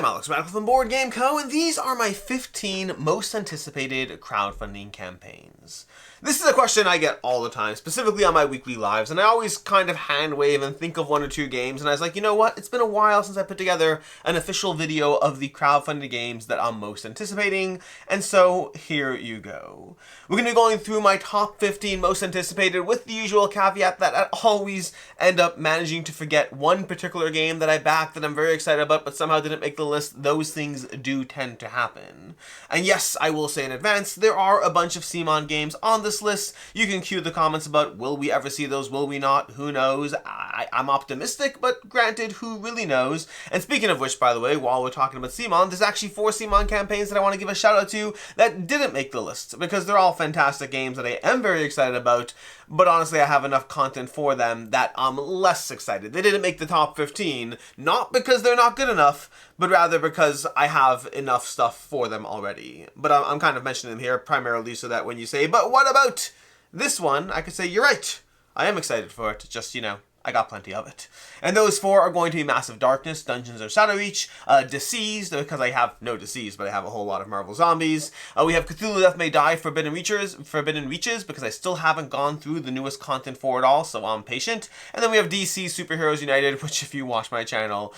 I'm Alex Radical from Board Game Co., and these are my 15 most anticipated crowdfunding campaigns. This is a question I get all the time, specifically on my weekly lives, and I always kind of hand wave and think of one or two games, and I was like, you know what, it's been a while since I put together an official video of the crowdfunded games that I'm most anticipating, and so here you go. We're going to be going through my top 15 most anticipated with the usual caveat that I always end up managing to forget one particular game that I backed that I'm very excited about but somehow didn't make the list. Those things do tend to happen. And yes, I will say in advance, there are a bunch of CMON games on this list. You can cue the comments about will we ever see those, will we not, who knows. I'm optimistic, but granted, who really knows. And speaking of which, by the way, while we're talking about CMON, there's actually 4 CMON campaigns that I want to give a shout out to that didn't make the list, because they're all fantastic games that I am very excited about, but honestly I have enough content for them that I'm less excited. They didn't make the top 15, not because they're not good enough, but rather because I have enough stuff for them already. But I'm kind of mentioning them here primarily so that when you say, but what about this one, I could say, you're right, I am excited for it, just, you know, I got plenty of it. And those 4 are going to be Massive Darkness, Dungeons of Shadowreach, Deceased, because I have no Deceased, but I have a whole lot of Marvel Zombies. We have Cthulhu Death May Die, Forbidden Reaches, because I still haven't gone through the newest content for it all, so I'm patient. And then we have DC Superheroes United, which if you watch my channel,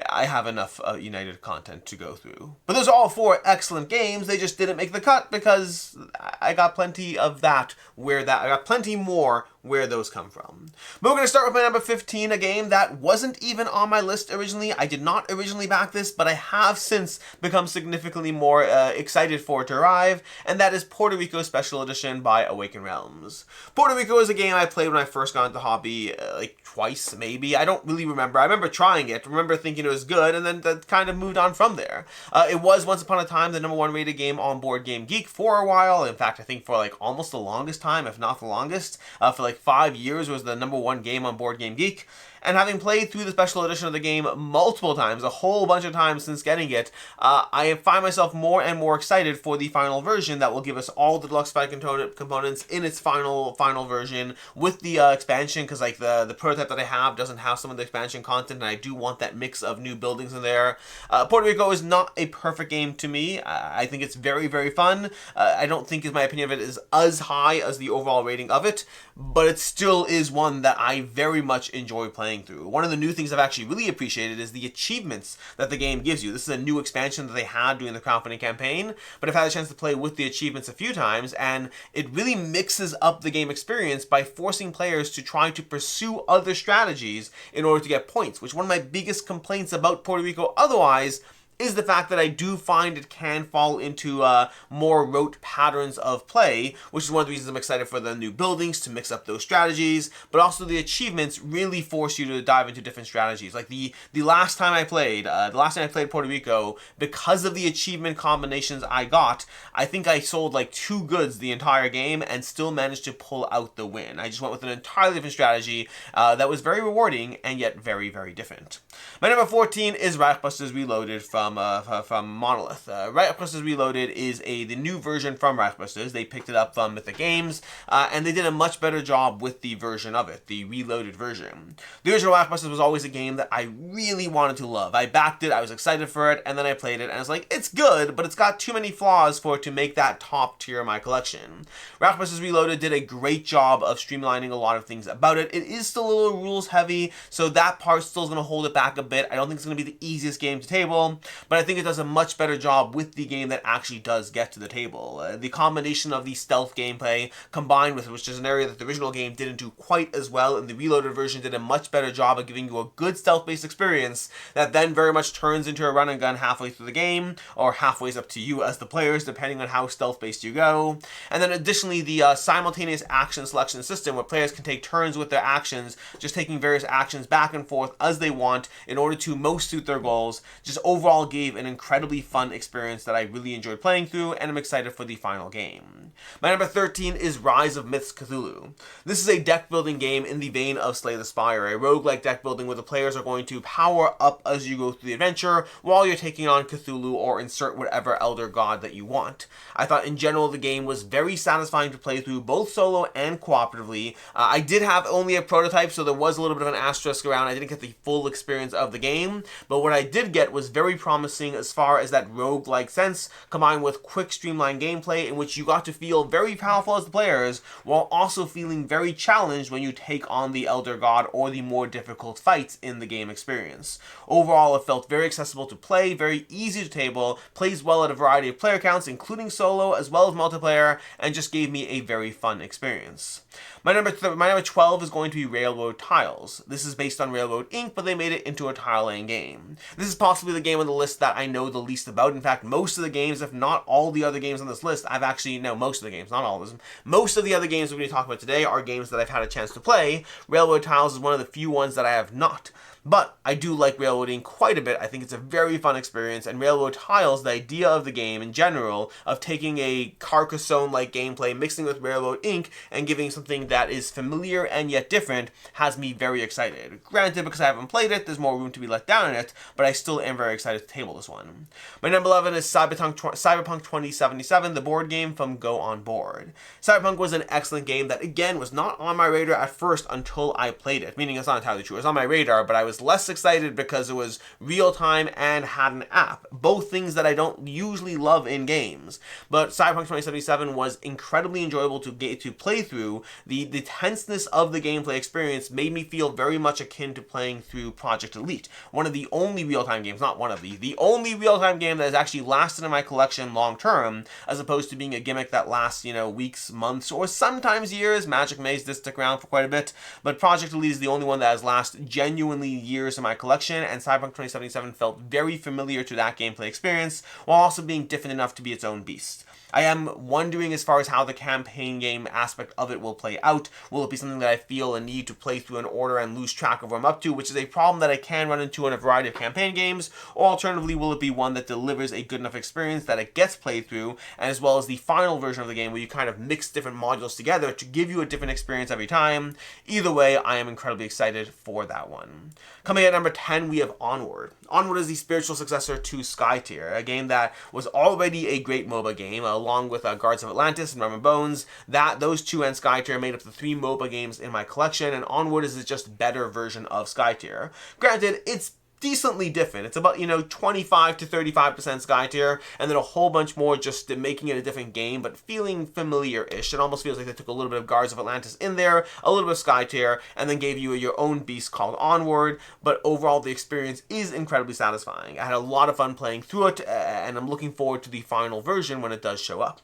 I have enough United content to go through. But those are all 4 excellent games. They just didn't make the cut because I got plenty of that I got plenty more where those come from. But we're going to start with my number 15, a game that wasn't even on my list originally. I did not originally back this, but I have since become significantly more excited for it to arrive, and that is Puerto Rico Special Edition by Awaken Realms. Puerto Rico is a game I played when I first got into the hobby, like twice maybe. I don't really remember. I remember trying it, remember thinking it was good, and then that kind of moved on from there. It was once upon a time the #1 rated game on Board Game Geek for a while. In fact, I think for like almost the longest time, if not the longest, for like 5 years was the #1 game on Board Game Geek. And having played through the special edition of the game multiple times, a whole bunch of times since getting it, I find myself more and more excited for the final version that will give us all the deluxe fight components in its final version with the expansion, because like the prototype that I have doesn't have some of the expansion content, and I do want that mix of new buildings in there. Puerto Rico is not a perfect game to me. I think it's very, very fun. I don't think my opinion of it is as high as the overall rating of it, but it still is one that I very much enjoy playing through. One of the new things I've actually really appreciated is the achievements that the game gives you. This is a new expansion that they had during the crowdfunding campaign, but I've had a chance to play with the achievements a few times, and it really mixes up the game experience by forcing players to try to pursue other strategies in order to get points, which one of my biggest complaints about Puerto Rico otherwise is the fact that I do find it can fall into more rote patterns of play, which is one of the reasons I'm excited for the new buildings to mix up those strategies, but also the achievements really force you to dive into different strategies. Like the last time I played Puerto Rico, because of the achievement combinations I got, I think I sold like 2 goods the entire game and still managed to pull out the win. I just went with an entirely different strategy that was very rewarding and yet very, very different. My number 14 is Reichbusters Reloaded from Monolith. Reichbusters Reloaded is the new version from Reichbusters. They picked it up from Mythic Games, and they did a much better job with the version of it, the reloaded version. The original Reichbusters was always a game that I really wanted to love. I backed it, I was excited for it, and then I played it, and I was like, it's good, but it's got too many flaws for it to make that top tier of my collection. Reichbusters Reloaded did a great job of streamlining a lot of things about it. It is still a little rules heavy, so that part still is going to hold it back a bit. I don't think it's going to be the easiest game to table, but I think it does a much better job with the game that actually does get to the table. The combination of the stealth gameplay combined with, which is an area that the original game didn't do quite as well, and the reloaded version did a much better job of giving you a good stealth-based experience that then very much turns into a run and gun halfway through the game, or halfway up to you as the players, depending on how stealth-based you go. And then additionally, the simultaneous action selection system, where players can take turns with their actions, just taking various actions back and forth as they want in order to most suit their goals, just overall gave an incredibly fun experience that I really enjoyed playing through, and I'm excited for the final game. My number 13 is Rise of Myths Cthulhu. This is a deck building game in the vein of Slay the Spire, a roguelike deck building where the players are going to power up as you go through the adventure while you're taking on Cthulhu or insert whatever elder god that you want. I thought in general the game was very satisfying to play through both solo and cooperatively. I did have only a prototype, so there was a little bit of an asterisk around. I didn't get the full experience of the game, but what I did get was very promising promising as far as that roguelike sense, combined with quick streamlined gameplay in which you got to feel very powerful as the players, while also feeling very challenged when you take on the Elder God or the more difficult fights in the game experience. Overall, it felt very accessible to play, very easy to table, plays well at a variety of player counts, including solo as well as multiplayer, and just gave me a very fun experience. My number 12 is going to be Railroad Tiles. This is based on Railroad Inc., but they made it into a tile-laying game. This is possibly the game on the list that I know the least about. In fact, most of the games, if not all the other games on this list, most of the games, not all of them, most of the other games we're going to talk about today are games that I've had a chance to play. Railroad Tiles is one of the few ones that I have not. But I do like railroading quite a bit. I think it's a very fun experience, and Railroad Tiles, the idea of the game in general, of taking a Carcassonne-like gameplay, mixing with Railroad Inc., and giving something that is familiar and yet different, has me very excited. Granted, because I haven't played it, there's more room to be let down in it, but I still am very excited to table this one. My number 11 is Cyberpunk 2077, the board game from Go On Board. Cyberpunk was an excellent game that, again, was not on my radar at first until I played it, meaning it's not entirely true. It was on my radar, but I was less excited because it was real-time and had an app. Both things that I don't usually love in games. But Cyberpunk 2077 was incredibly enjoyable to play through. The tenseness of the gameplay experience made me feel very much akin to playing through Project Elite. One of the only real-time games, not one of the only real-time game that has actually lasted in my collection long-term, as opposed to being a gimmick that lasts, weeks, months, or sometimes years. Magic Maze did stick around for quite a bit, but Project Elite is the only one that has lasted genuinely years in my collection, and Cyberpunk 2077 felt very familiar to that gameplay experience, while also being different enough to be its own beast. I am wondering as far as how the campaign game aspect of it will play out. Will it be something that I feel a need to play through in order and lose track of where I'm up to, which is a problem that I can run into in a variety of campaign games, or alternatively, will it be one that delivers a good enough experience that it gets played through, and as well as the final version of the game where you kind of mix different modules together to give you a different experience every time. Either way, I am incredibly excited for that one. Coming at number 10, we have Onward. Onward is the spiritual successor to Skytier, a game that was already a great MOBA game, along with Guards of Atlantis and Rubber Bones. Those two and Skytier made up the 3 MOBA games in my collection, and Onward is just a better version of Skytier. Granted, it's decently different. It's about, 25 to 35% Skytier, and then a whole bunch more just making it a different game, but feeling familiar-ish. It almost feels like they took a little bit of Guards of Atlantis in there, a little bit of Skytier, and then gave you your own beast called Onward, but overall the experience is incredibly satisfying. I had a lot of fun playing through it, and I'm looking forward to the final version when it does show up.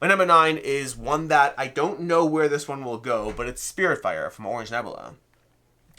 My number 9 is one that I don't know where this one will go, but it's Spiritfire from Orange Nebula.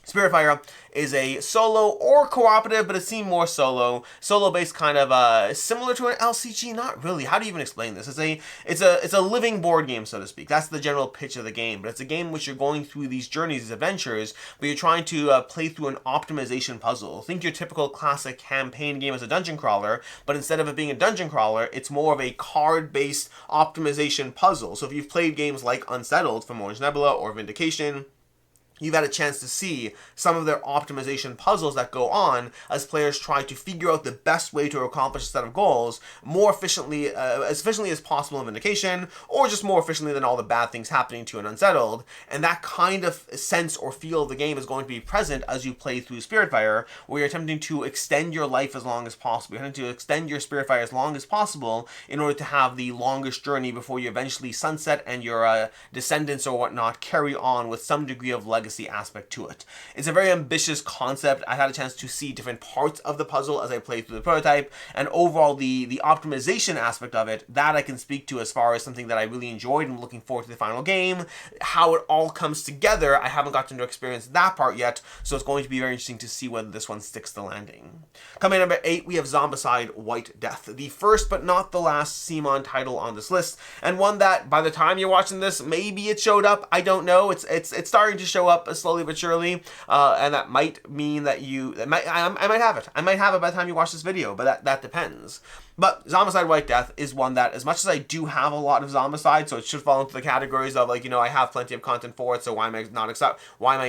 Spiritfire is a solo or cooperative, but it seemed more solo-based, kind of similar to an LCG. Not really. How do you even explain this? It's a living board game, so to speak. That's the general pitch of the game. But it's a game in which you're going through these journeys, these adventures, but you're trying to play through an optimization puzzle. Think your typical classic campaign game as a dungeon crawler, but instead of it being a dungeon crawler, it's more of a card-based optimization puzzle. So if you've played games like Unsettled from Orange Nebula or Vindication, you've had a chance to see some of their optimization puzzles that go on as players try to figure out the best way to accomplish a set of goals more efficiently, as efficiently as possible in Vindication, or just more efficiently than all the bad things happening to an Unsettled. And that kind of sense or feel of the game is going to be present as you play through Spiritfire, where you're attempting to extend your life as long as possible. You're attempting to extend your Spiritfire as long as possible in order to have the longest journey before you eventually sunset and your descendants or whatnot carry on with some degree of legacy aspect to it. It's a very ambitious concept. I had a chance to see different parts of the puzzle as I played through the prototype, and overall the optimization aspect of it, that I can speak to as far as something that I really enjoyed and looking forward to the final game. How it all comes together, I haven't gotten to experience that part yet, so it's going to be very interesting to see whether this one sticks the landing. Coming at number 8, we have Zombicide White Death, the first but not the last CMON title on this list, and one that by the time you're watching this, maybe it showed up, I don't know. It's starting to show up slowly but surely, and that might mean that I might have it. I might have it by the time you watch this video, but that depends. But Zombicide White Death is one that, as much as I do have a lot of Zombicide, so it should fall into the categories of, I have plenty of content for it, so why am I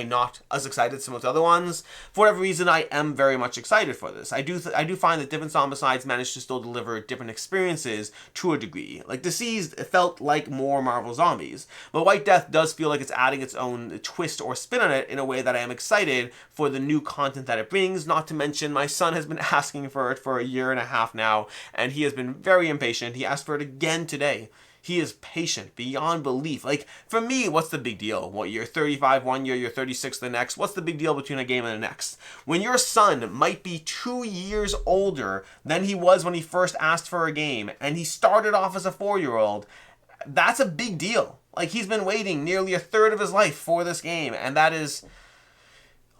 not as excited as some of the other ones? For whatever reason, I am very much excited for this. I do find that different Zombicides manage to still deliver different experiences to a degree. Like Deceased, it felt like more Marvel Zombies, but White Death does feel like it's adding its own twist or spin on it in a way that I am excited for the new content that it brings. Not to mention, my son has been asking for it for a year and a half now, and he has been very impatient. He asked for it again today. He is patient beyond belief. Like, for me, what's the big deal? What, you're 35 one year, you're 36 the next? What's the big deal between a game and the next? When your son might be 2 years older than he was when he first asked for a game, and he started off as a 4-year-old, that's a big deal. Like, he's been waiting nearly a third of his life for this game, and that is...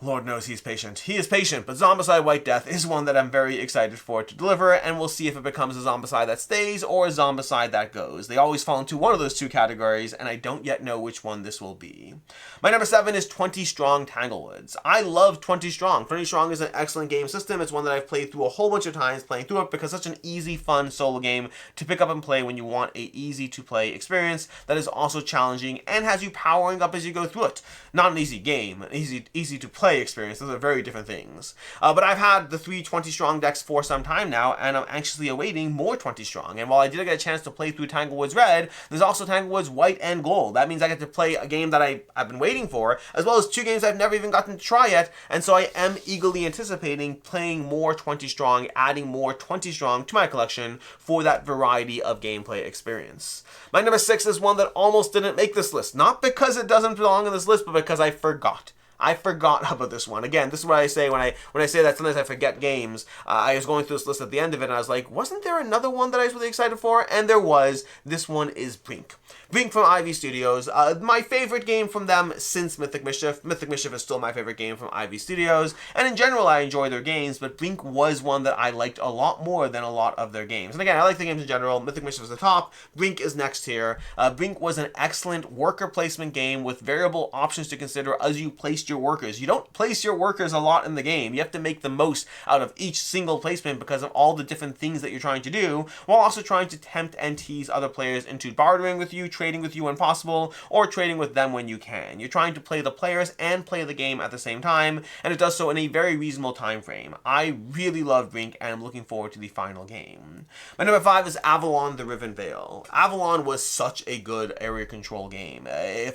Lord knows he's patient. He is patient, but Zombicide White Death is one that I'm very excited for to deliver, and we'll see if it becomes a Zombicide that stays or a Zombicide that goes. They always fall into one of those two categories, and I don't yet know which one this will be. My number 7 is 20 Strong Tanglewoods. I love 20 Strong. 20 Strong is an excellent game system. It's one that I've played through a whole bunch of times, playing through it because it's such an easy, fun solo game to pick up and play when you want a easy-to-play experience that is also challenging and has you powering up as you go through it. Not an easy game, an easy-to-play experience. Those are very different things. But I've had the 3 20 Strong decks for some time now, and I'm anxiously awaiting more 20 Strong. And while I did get a chance to play through Tanglewoods Red, there's also Tanglewoods White and Gold. That means I get to play a game that I've been waiting for, as well as 2 games I've never even gotten to try yet, and so I am eagerly anticipating playing more 20 Strong, adding more 20 Strong to my collection for that variety of gameplay experience. My number 6 is one that almost didn't make this list. Not because it doesn't belong in this list, but because I forgot. I forgot about this one. Again, this is what I say when I say that sometimes I forget games. I was going through this list at the end of it, and I was like, wasn't there another one that I was really excited for? And there was. This one is Brink. Brink from Ivy Studios. My favorite game from them since Mythic Mischief. Mythic Mischief is still my favorite game from Ivy Studios. And in general, I enjoy their games, but Brink was one that I liked a lot more than a lot of their games. And again, I like the games in general. Mythic Mischief is the top. Brink is next here. Brink was an excellent worker placement game with variable options to consider as you placed your workers. You don't place your workers a lot in the game. You have to make the most out of each single placement because of all the different things that you're trying to do, while also trying to tempt and tease other players into bartering with you, trading with you when possible, or trading with them when you can. You're trying to play the players and play the game at the same time, and it does so in a very reasonable time frame. I really love Brink, and I'm looking forward to the final game. My number 5 is Avalon, the Riven Veil. Avalon was such a good area control game.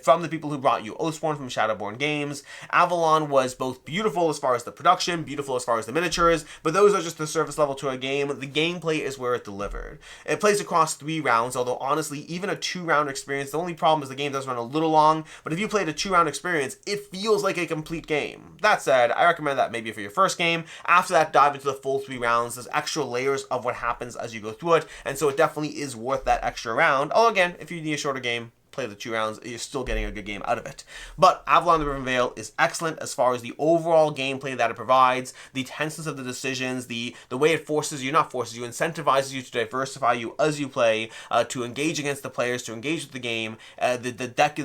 From the people who brought you Oathsworn from Shadowborn Games, Avalon was both beautiful as far as the production, beautiful as far as the miniatures, but those are just the surface level to a game. The gameplay is where it delivered. It plays across 3 rounds, although honestly, even a 2-round experience, the only problem is the game does run a little long, but if you played a 2-round experience, it feels like a complete game. That said, I recommend that maybe for your first game. After that, dive into the full 3 rounds. There's extra layers of what happens as you go through it, and so it definitely is worth that extra round. Although again, if you need a shorter game, play the 2 rounds, you're still getting a good game out of it. But Avalon the Riven Veil is excellent as far as the overall gameplay that it provides, the tenseness of the decisions, the way it incentivizes you to diversify you as you play, to engage against the players, to engage with the game, the deck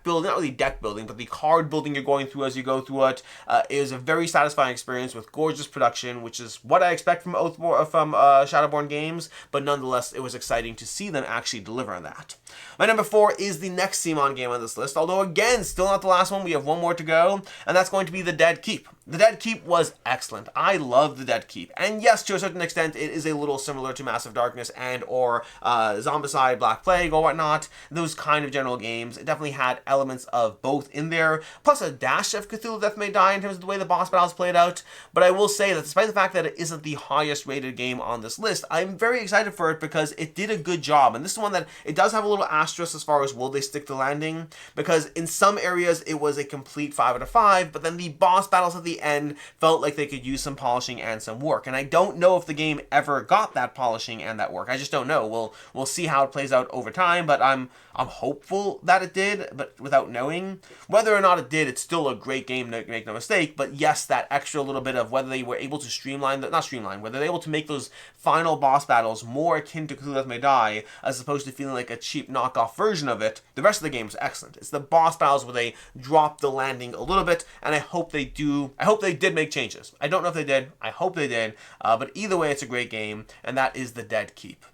building, not really deck building, but the card building you're going through as you go through it, is a very satisfying experience with gorgeous production, which is what I expect from Shadowborn Games, but nonetheless, it was exciting to see them actually deliver on that. My number 4 is the next CMON game on this list, although again, still not the last one. We have one more to go, and that's going to be The Dead Keep. The Dead Keep was excellent. I love The Dead Keep. And yes, to a certain extent, it is a little similar to Massive Darkness and or Zombicide, Black Plague, or whatnot. Those kind of general games. It definitely had elements of both in there, plus a dash of Cthulhu Death May Die in terms of the way the boss battles played out. But I will say that despite the fact that it isn't the highest rated game on this list, I'm very excited for it because it did a good job. And this is one that it does have a little asterisk as far as will they stick the landing, because in some areas it was a complete 5 out of 5, but then the boss battles at the end felt like they could use some polishing and some work. And I don't know if the game ever got that polishing and that work. I just don't know. We'll see how it plays out over time, but I'm hopeful that it did, but without knowing. Whether or not it did, it's still a great game, make no mistake, but yes, that extra little bit of whether they were able to whether they're able to make those final boss battles more akin to Cthulhu Death May Die, as opposed to feeling like a cheap knockoff version of it. The rest of the game is excellent. It's the boss battles where they drop the landing a little bit, and I hope they did make changes. I don't know if they did. I hope they did. But either way, it's a great game, and that is The Dead Keep.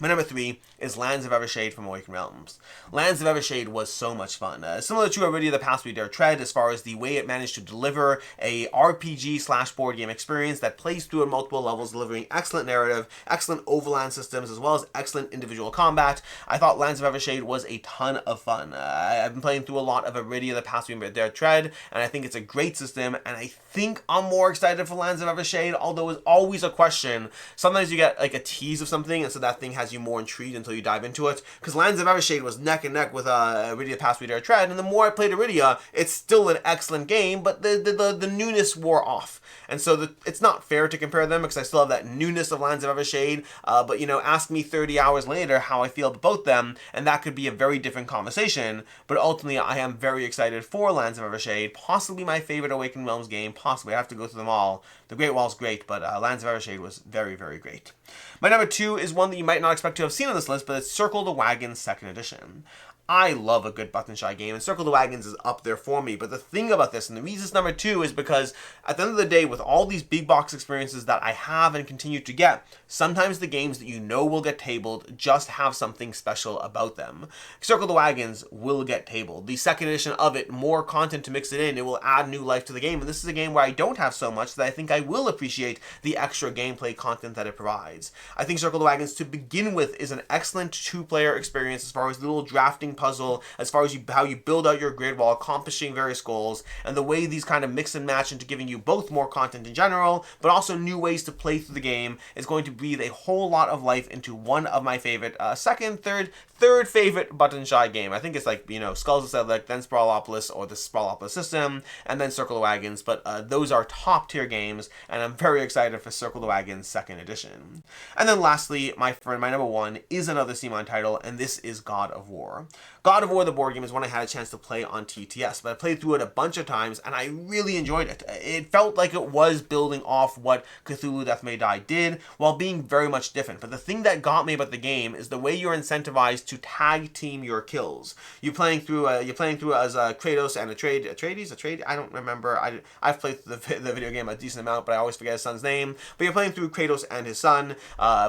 My number 3 is Lands of Evershade from Awakened Realms. Lands of Evershade was so much fun. Similar to Iridia the Path We Dare Tread as far as the way it managed to deliver a RPG / board game experience that plays through at multiple levels, delivering excellent narrative, excellent overland systems, as well as excellent individual combat. I thought Lands of Evershade was a ton of fun. I've been playing through a lot of Iridia the Path We Dare Tread, and I think it's a great system, and I think I'm more excited for Lands of Evershade, although it's always a question. Sometimes you get like a tease of something, and so that thing has you more intrigued until you dive into it, because Lands of Evershade was neck and neck with Iridia the Path We Dare Tread, and the more I played Iridia, it's still an excellent game, but the newness wore off. And so it's not fair to compare them, because I still have that newness of Lands of Evershade, but you know, ask me 30 hours later how I feel about them, and that could be a very different conversation. But ultimately, I am very excited for Lands of Evershade, possibly my favorite Awakened Realms game, possibly. I have to go through them all. The Great Wall's great, but Lands of Evershade was very, very great. My number 2 is one that you might not expect to have seen on this list, but it's Circle the Wagons 2nd Edition. I love a good button shy game, and Circle the Wagons is up there for me. But the thing about this, and the reason it's number 2, is because at the end of the day, with all these big box experiences that I have and continue to get, sometimes the games that you know will get tabled just have something special about them. Circle the Wagons will get tabled. The 2nd edition of it, more content to mix it in, it will add new life to the game. And this is a game where I don't have so much that I think I will appreciate the extra gameplay content that it provides. I think Circle the Wagons, to begin with, is an excellent 2-player experience as far as the little drafting puzzle, as far as how you build out your grid while accomplishing various goals, and the way these kind of mix and match into giving you both more content in general, but also new ways to play through the game, is going to breathe a whole lot of life into one of my favorite, third favorite button shy game. I think it's like, you know, Skulls of Sedlec, then Sprawlopolis, or the Sprawlopolis system, and then Circle the Wagons, but those are top tier games, and I'm very excited for Circle the Wagons 2nd edition. And then lastly, my number 1 is another CMON title, and this is God of War. God of War, the board game, is one I had a chance to play on TTS, but I played through it a bunch of times, and I really enjoyed it. It felt like it was building off what Cthulhu Death May Die did, while being very much different. But the thing that got me about the game is the way you're incentivized to tag team your kills. You're playing through as Kratos and Atreides. I don't remember. I've played the video game a decent amount, but I always forget his son's name. But you're playing through Kratos and his son,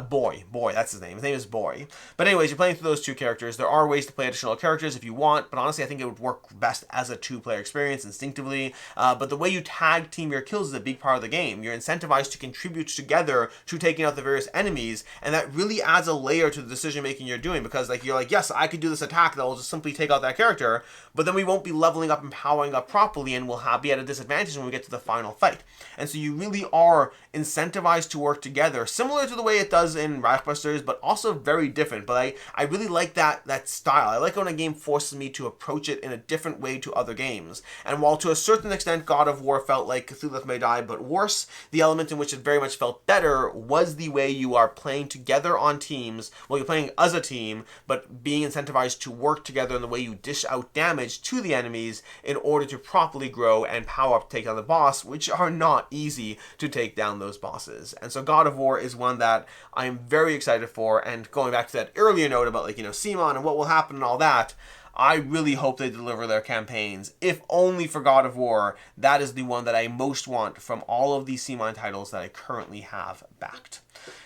Boy, that's his name. His name is Boy. But anyways, you're playing through those 2 characters. There are ways to play additional characters if you want, but honestly, I think it would work best as a 2-player experience instinctively. But the way you tag team your kills is a big part of the game. You're incentivized to contribute together to taking out the various enemies, and that really adds a layer to the decision making you're doing, because like you're like, yes, I could do this attack that will just simply take out that character, but then we won't be leveling up and powering up properly, and we'll be at a disadvantage when we get to the final fight. And so you really are incentivized to work together, similar to the way it does in Reichbusters, but also very different. But I really like that style. I like when a game forces me to approach it in a different way to other games. And while to a certain extent God of War felt like Cthulhu Death May Die, but worse, the element in which it very much felt better was the way you are playing together on teams. Well, you're playing as a team, but being incentivized to work together in the way you dish out damage to the enemies in order to properly grow and power up to take down the boss, which are not easy to take down those bosses. And so God of War is one that I'm very excited for, and going back to that earlier note about, like, you know, CMON and what will happen and all that, I really hope they deliver their campaigns. If only for God of War, that is the one that I most want from all of these CMON titles that I currently have backed.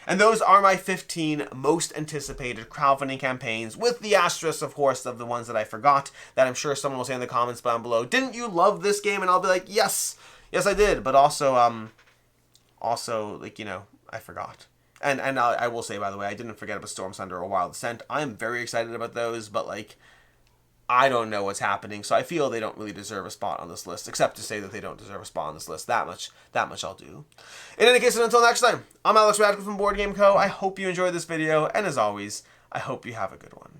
And those are my 15 most anticipated crowdfunding campaigns, with the asterisk, of course, of the ones that I forgot, that I'm sure someone will say in the comments down below, didn't you love this game? And I'll be like, yes, I did. But also, like, you know, I forgot. And I will say, by the way, I didn't forget about Storm Thunder or Wild Descent. I'm very excited about those, but, like, I don't know what's happening, so I feel they don't really deserve a spot on this list, except to say that they don't deserve a spot on this list. That much I'll do. In any case, until next time, I'm Alex Radical from Board Game Co. I hope you enjoyed this video, and as always, I hope you have a good one.